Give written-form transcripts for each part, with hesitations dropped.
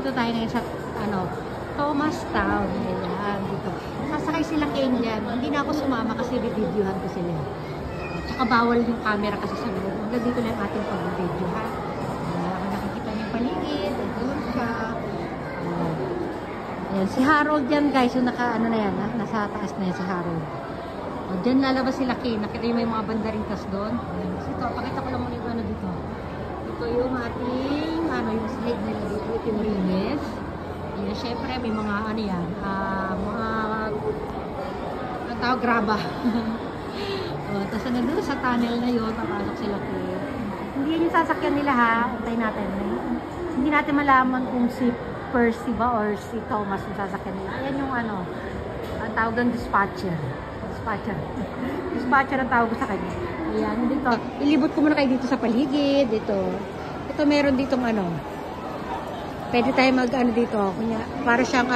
Nandito tayo ngayon sa, Thomastown. Ayan, dito. Sasakay sila Kane dyan. Hindi na ako sumama kasi bibidyohan ko sila. Tsaka bawal yung camera kasi sa loob. Hanggang dito lang ating pag-video, ha? Ako nakikita niyo yung paligid. Doon siya. Ayan, si Harold yan, guys. Yung naka, na yan, ha? Nasa taas na yan si Harold. O, dyan lalabas sila Kane. Nakita yung may mga bandaritas doon. Ito, pakita ko lang muna yung dito. Ito yung ating, yung slide nila dito. Ito yung rimes. Ayan, syempre, may mga, tawag, graba. Tapos nandun sa tunnel na yun, papasok sila po. Hindi yan yung sasakyan nila, ha? Antayin natin. Hindi natin malaman kung si Percy ba or si Thomas yung sasakyan nila. Ayan yung ang tawag ng dispatcher. Dispatcher ang tawag sa kanya. Ayan, dito. Ilibot ko muna kayo dito sa paligid. Ito meron ditong pwede tayo dito. Kunya, para siyang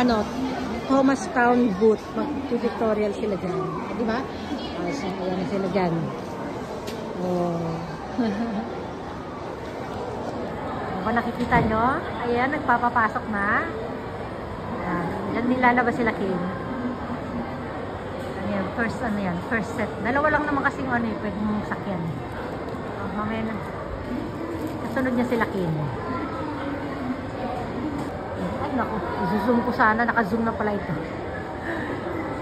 Thomastown booth. Mag-tutorial sila dyan. Di ba? Ayan sila dyan. Oh. Kung nakikita nyo, ayan, nagpapapasok na. Ayan, dyan nilalabas sila Kane. Ayan, first set. Dalawa lang naman kasi pwede mong sakyan. Mamaya na. Kasunod niya sila Kane. Ay, naku, zoom ko sana, naka-zoom na pala ito.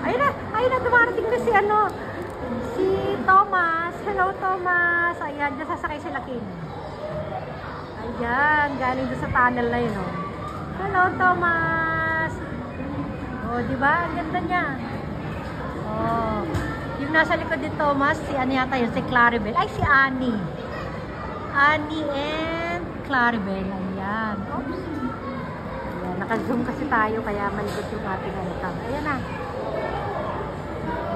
Ayun na, dumarating na si Thomas. Hello, Thomas. Ayan, dyan sasakay sila Kane. Ayan, galing doon sa tunnel na yun, oh. Hello, Thomas. Oh, di ba? Ang ganda niya. Oh. Yung nasa likod ni Thomas, si yata yun, si Claribel. Ay, si Annie. Annie and Claribel. Ayan. Oops. Ayan, naka-zoom kasi tayo, kaya malikot yung ating cam. Ayan na.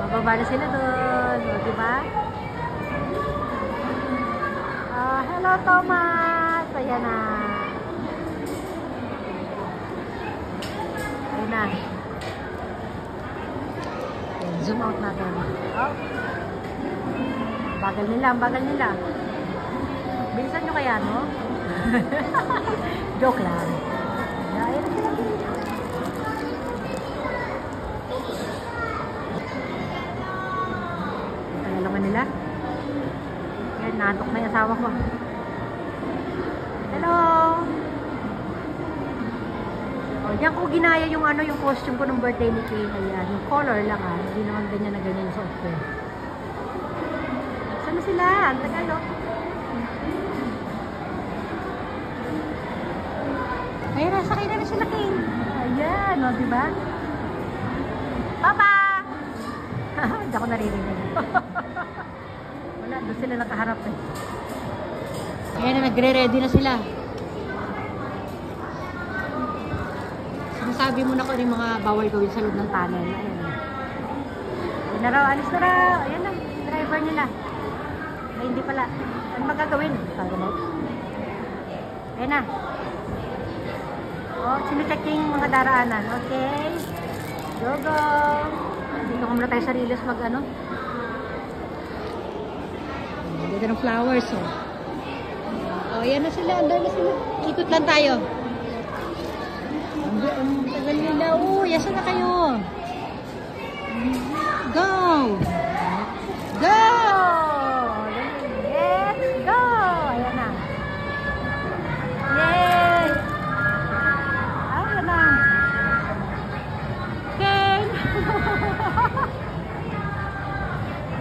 Mababa na sila doon. O, di ba? Hello, Thomas. Ayan na. Ayan na. Ayan, zoom out natin. Oh. Bagal nila. Bilisan nyo kaya, no? Joke lang. Ayan sila. Tagalaman nila. Ayan, natok na yung asawa ko. Hello! O, diyan ko ginaya yung yung costume ko ng birthday ni Kane. Ayan, yung color lang hindi naman ganyan na ganyan yung suot ko. Saan na sila? Ang tagal, no? Ayan, sakay na sila Kane. Ayan, o, diba? Papa! Hindi ako naririnig. Wala, doon sila nakaharap eh. Ayan na, nagre-ready na sila. Sinasabi mo na ko yung mga bawal gawin sa loob ng tunnel. Ayan na. Ayan na raw, alis na raw. Ayan na, driver nila. Ay, hindi pala. Ano magagawin? Ayan na. Oh, sino-checking mga daraanan. Okay. Go. Dito ko muna tayo sa Riles Dito ng flowers, oh. Oh, yan na sila. Andun na sila. Ikot lang tayo. Ang tagal nila. Oh, yasa na kayo. Go! Let's go! Ayan na. Yay! Ayan na. Kane!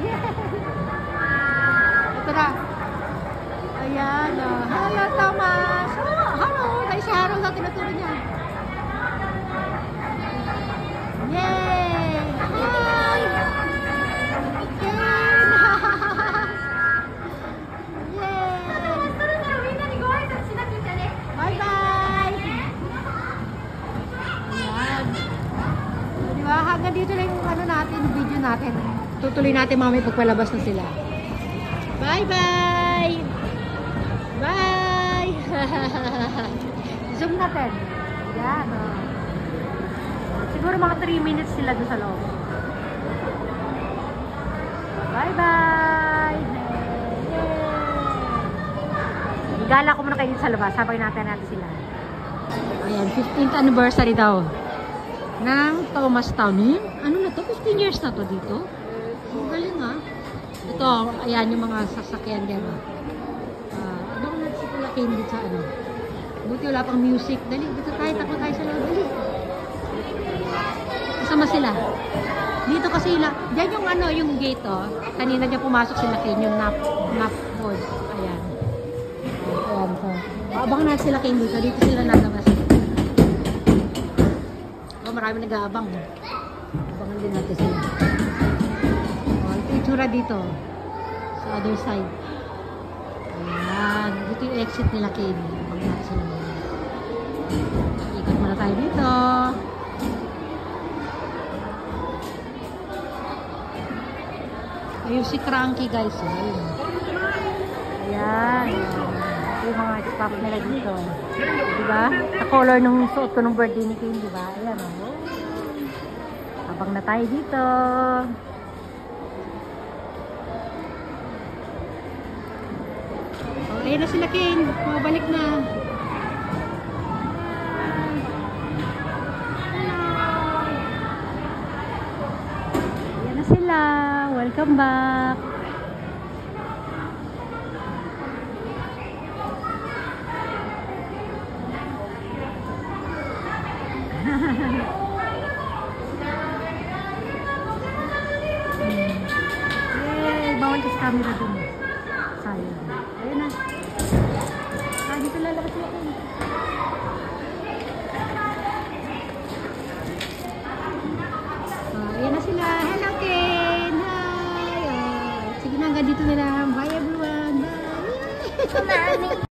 Yay! Ito na. Ayan, oh. Hello, Thomas. Hello. Ay, si Harold na tinuturo niya. Yay! Hi! Yay! Bye-bye! Ayan. Diba? Hanggang dito lang yung natin, video natin. Tutuloy natin mamaya pagpalabas na sila. Bye-bye! Bye! Zoom natin. Yan. Siguro mga 3 minutes sila doon sa loob. Bye-bye! Igala ko muna kayo dito sa labas. Sabay natin sila. Ayan, 15th anniversary daw ng Thomastown. Yun, ano na to? 15 years na to dito. Ang galing ah. Ito, ayan yung mga sasakyan dyan. Abang natin si Tula Kane dito sa ano. Buti wala pang music. Dali, dito tayo. Takbo tayo sa loob. Dali. Kasama sila. Dito kasi dyan yung ano, yung gate oh. Kanina dyan pumasok sila Kane, yung map board. Ayan. Ayan, so. Abangan natin sila Kane dito. Dito sila lalabas. Marami nag-aabang. Abangan din natin sila. Ito yung tsura dito. Sa other side. Ayan. Dito yung exit nila Kane. Abangan natin sila. Ikot muna tayo dito. Ayun si Cranky guys. Ayun. Ayan. Ito yung mga staff nila dito. Diba? Sa color nung suot ko nung birthday ni Kane, diba? Ayan o. Habang na tayo dito. Oh, ayan na sila Kane. Mabalik na. Ayan na sila. Welcome back. Yay! Bawal kasi camera dun. Sayang. Ayun na. Dito lalabas sila Kane. Ayan na sila. Hello Kane! Hi! Sige na, hanggang dito nila. Bye everyone! Bye!